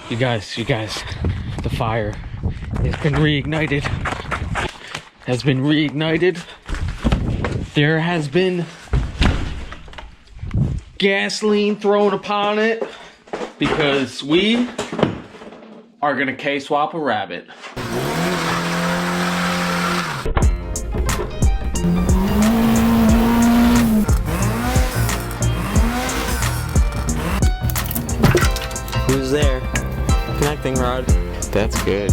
You guys, the fire has been reignited. There has been gasoline thrown upon it because we are gonna K-swap a rabbit. Who's there? Connecting rod. That's good.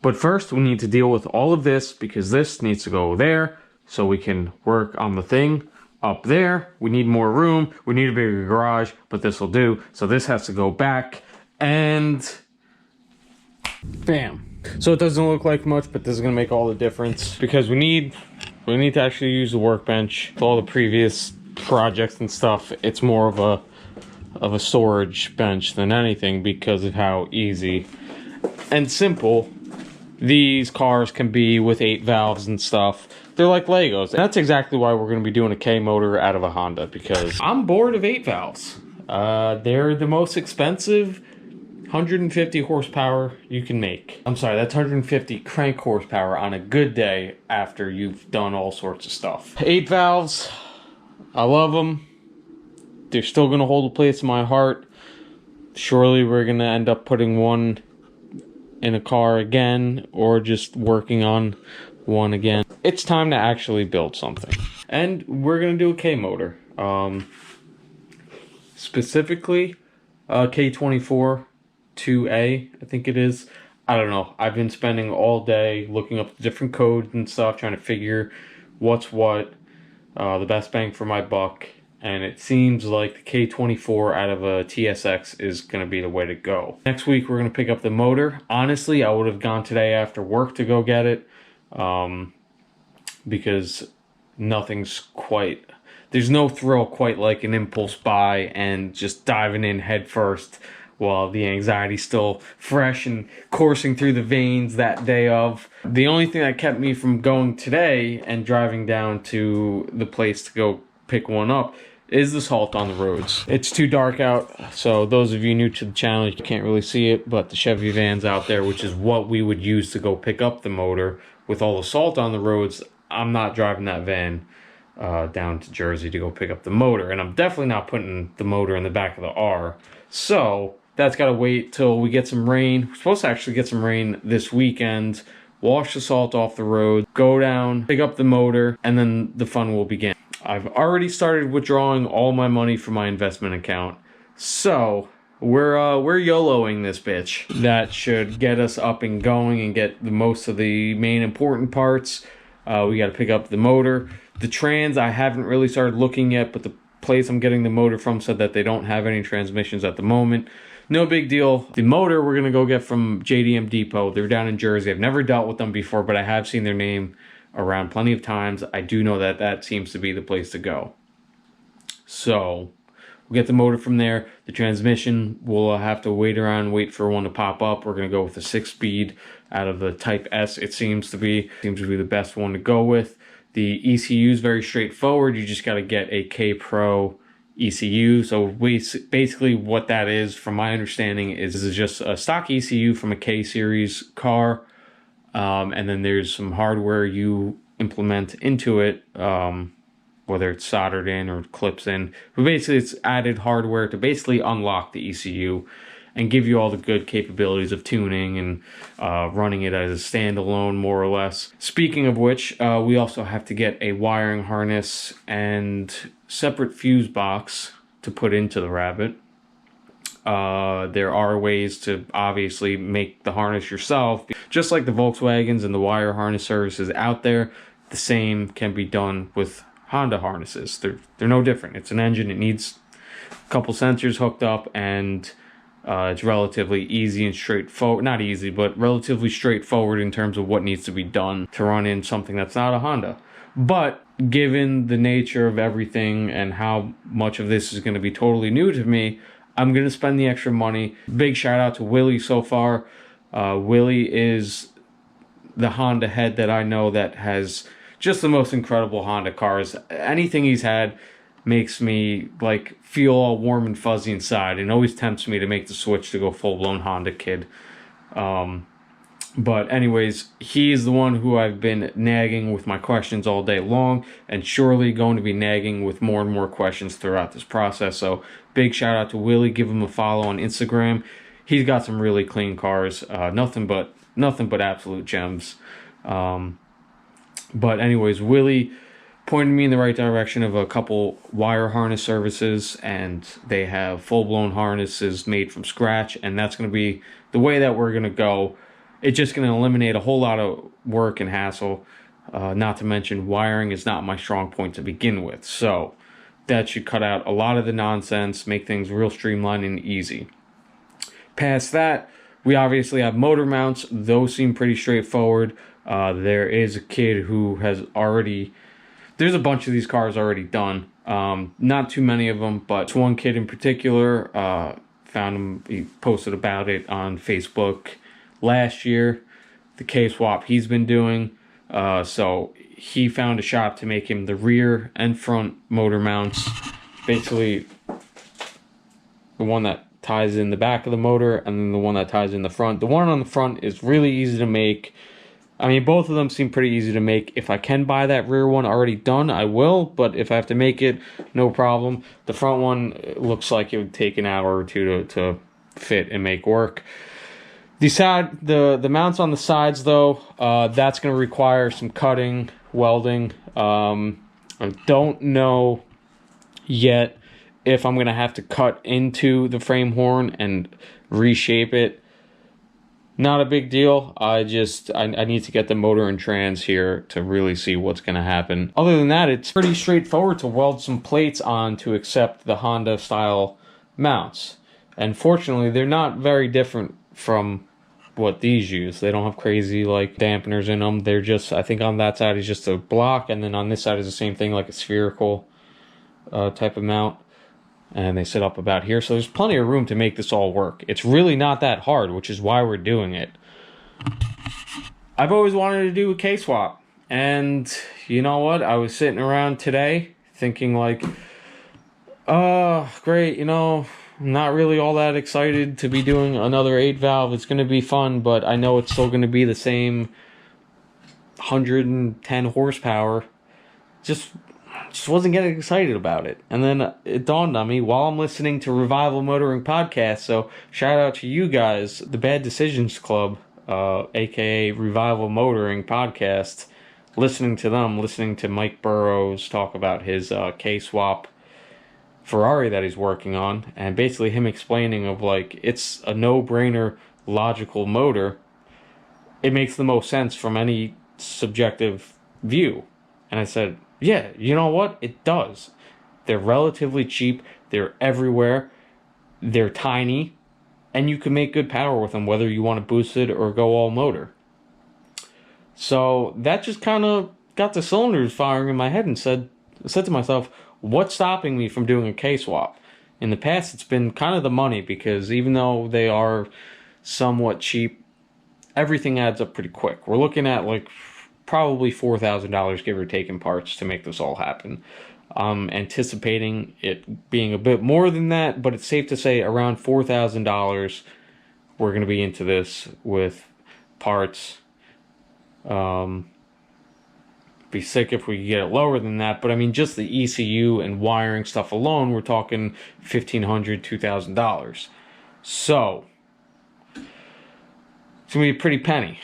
But first we need to deal with all of this because this needs to go there so we can work on the thing up there. We need more room. We need a bigger garage, but this will do. So this has to go back and bam. So it doesn't look like much, but this is gonna make all the difference because we need to actually use the workbench. With all the previous projects and stuff, it's more of a storage bench than anything because of how easy and simple these cars can be with 8 valves and stuff. They're like Legos. And that's exactly why we're going to be doing a K motor out of a Honda, because I'm bored of 8 valves. They're the most expensive 150 horsepower you can make. I'm sorry, that's 150 crank horsepower on a good day after you've done all sorts of stuff. 8 valves, I love them. They're still going to hold a place in my heart. Surely we're going to end up putting one in a car again, or just working on one again. It's time to actually build something. And we're gonna do a K motor. Specifically, K24 2A, I think it is. I don't know. I've been spending all day looking up different codes and stuff, trying to figure what's what, the best bang for my buck. And it seems like the K24 out of a TSX is going to be the way to go. Next week, we're going to pick up the motor. Honestly, I would have gone today after work to go get it. Because there's no thrill quite like an impulse buy and just diving in head first while the anxiety's still fresh and coursing through the veins that day of. The only thing that kept me from going today and driving down to the place to go pick one up is the salt on the roads. It's too dark out, so those of you new to the channel, you can't really see it, but the Chevy van's out there, which is what we would use to go pick up the motor. With all the salt on the roads, I'm not driving that van down to Jersey to go pick up the motor, and I'm definitely not putting the motor in the back of the R. So that's got to wait till we get some rain. We're supposed to actually get some rain this weekend, wash the salt off the road, go down, pick up the motor, and then the fun will begin. I've already started withdrawing all my money from my investment account, so we're YOLOing this bitch. That should get us up and going and get the most of the main important parts. We got to pick up the motor. The trans, I haven't really started looking yet, but the place I'm getting the motor from said that they don't have any transmissions at the moment. No big deal. The motor we're going to go get from JDM Depot. They're down in Jersey. I've never dealt with them before, but I have seen their name around plenty of times. I do know that that seems to be the place to go. So we'll get the motor from there. The transmission, we'll have to wait for one to pop up. We're going to go with a 6-speed out of the Type S. It seems to be the best one to go with. The ECU is very straightforward. You just got to get a K Pro ECU. So basically what that is, from my understanding, is just a stock ECU from a K series car. And then there's some hardware you implement into it, whether it's soldered in or clips in. But basically it's added hardware to basically unlock the ECU and give you all the good capabilities of tuning and running it as a standalone, more or less. Speaking of which, we also have to get a wiring harness and separate fuse box to put into the Rabbit. There are ways to obviously make the harness yourself. Just like the Volkswagens and the wire harness services out there, the same can be done with Honda harnesses. They're no different. It's an engine. It needs a couple sensors hooked up, and it's relatively easy and straightforward. Not easy, but relatively straightforward in terms of what needs to be done to run in something that's not a Honda. But given the nature of everything and how much of this is going to be totally new to me, I'm going to spend the extra money. Big shout out to Willie so far. Willie is the Honda head that I know that has just the most incredible Honda cars. Anything he's had, makes me like feel all warm and fuzzy inside, and always tempts me to make the switch to go full-blown Honda kid. But anyways, he is the one who I've been nagging with my questions all day long, and surely going to be nagging with more and more questions throughout this process. So big shout out to Willie. Give him a follow on Instagram. He's got some really clean cars. Nothing but absolute gems. But anyways, Willie pointed me in the right direction of a couple wire harness services, and they have full-blown harnesses made from scratch, and that's going to be the way that we're going to go. It's just going to eliminate a whole lot of work and hassle. Not to mention, wiring is not my strong point to begin with. So that should cut out a lot of the nonsense, make things real streamlined and easy. Past that, we obviously have motor mounts. Those seem pretty straightforward. There is a kid who has already... There's a bunch of these cars already done. Not too many of them, but one kid in particular, found him, he posted about it on Facebook last year, the K-swap he's been doing. So he found a shop to make him the rear and front motor mounts. Basically, the one that ties in the back of the motor and then the one that ties in the front. The one on the front is really easy to make. I mean, both of them seem pretty easy to make. If I can buy that rear one already done, I will. But if I have to make it, no problem. The front one looks like it would take an hour or two to fit and make work. The mounts on the sides, though, that's going to require some cutting, welding. I don't know yet if I'm going to have to cut into the frame horn and reshape it. Not a big deal. I need to get the motor and trans here to really see what's going to happen. Other than that, it's pretty straightforward to weld some plates on to accept the Honda style mounts. And fortunately, they're not very different from what these use. They don't have crazy like dampeners in them. They're just, I think on that side is just a block, and then on this side is the same thing, like a spherical type of mount. And they sit up about here, so there's plenty of room to make this all work. It's really not that hard, which is why we're doing it. I've always wanted to do a K-swap, and you know what? I was sitting around today thinking like, oh, great, you know, I'm not really all that excited to be doing another 8-valve. It's going to be fun, but I know it's still going to be the same 110 horsepower. Just wasn't getting excited about it. And then it dawned on me while I'm listening to Revival Motoring Podcast. So shout out to you guys, the Bad Decisions Club, aka Revival Motoring Podcast. Listening to them, listening to Mike Burrows talk about his K-swap Ferrari that he's working on, and basically him explaining of like it's a no-brainer logical motor. It makes the most sense from any subjective view. And I said, yeah, you know what? It does. They're relatively cheap. They're everywhere. They're tiny. And you can make good power with them, whether you want to boost it or go all motor. So that just kind of got the cylinders firing in my head, and said to myself, what's stopping me from doing a K-swap? In the past, it's been kind of the money, because even though they are somewhat cheap, everything adds up pretty quick. We're looking at like probably $4,000 give or take in parts to make this all happen. I'm anticipating it being a bit more than that, but it's safe to say around $4,000 we're going to be into this with parts. Be sick if we could get it lower than that, but I mean, just the ECU and wiring stuff alone, we're talking $1,500, $2,000. So it's gonna be a pretty penny.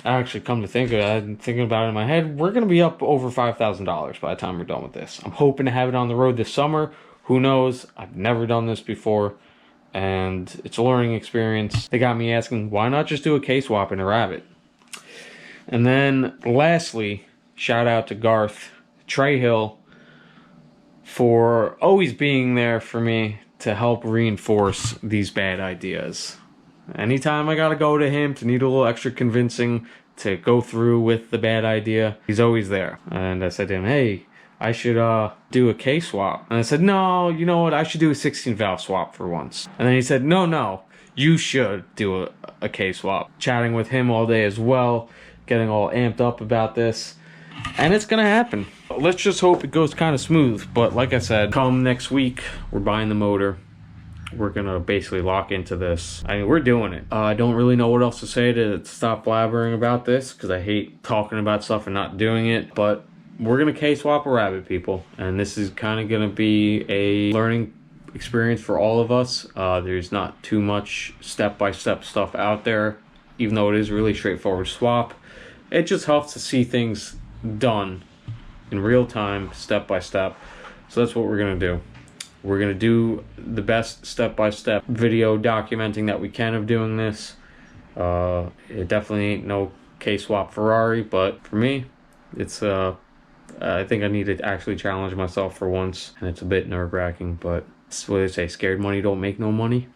Actually, come to think of it, I'm thinking about it in my head, we're gonna be up over $5,000 by the time we're done with this. I'm hoping to have it on the road this summer. Who knows? I've never done this before, and it's a learning experience. They got me asking, why not just do a K-swap in a Rabbit? And then, lastly, shout out to Garth Trahill for always being there for me to help reinforce these bad ideas. Anytime I gotta go to him to need a little extra convincing to go through with the bad idea, he's always there. And I said to him, hey, I should do a K-swap. And I said, no, you know what, I should do a 16-valve swap for once. And then he said, no, you should do a K-swap. Chatting with him all day as well, getting all amped up about this, and it's gonna happen. let's just hope it goes kind of smooth. But like I said, come next week, we're buying the motor. We're gonna basically lock into this. I mean, we're doing it. I don't really know what else to say to stop blabbering about this, because I hate talking about stuff and not doing it. But we're gonna K-swap a rabbid, people, and this is kind of gonna be a learning experience for all of us. There's not too much step-by-step stuff out there, even though it is a really straightforward swap. It just helps to see things done in real time, step by step. So that's what we're gonna do. We're gonna do the best step-by-step video documenting that we can of doing this. It definitely ain't no K-swap Ferrari, but for me, it's I think I need to actually challenge myself for once, and it's a bit nerve-wracking, but it's what they say, scared money don't make no money.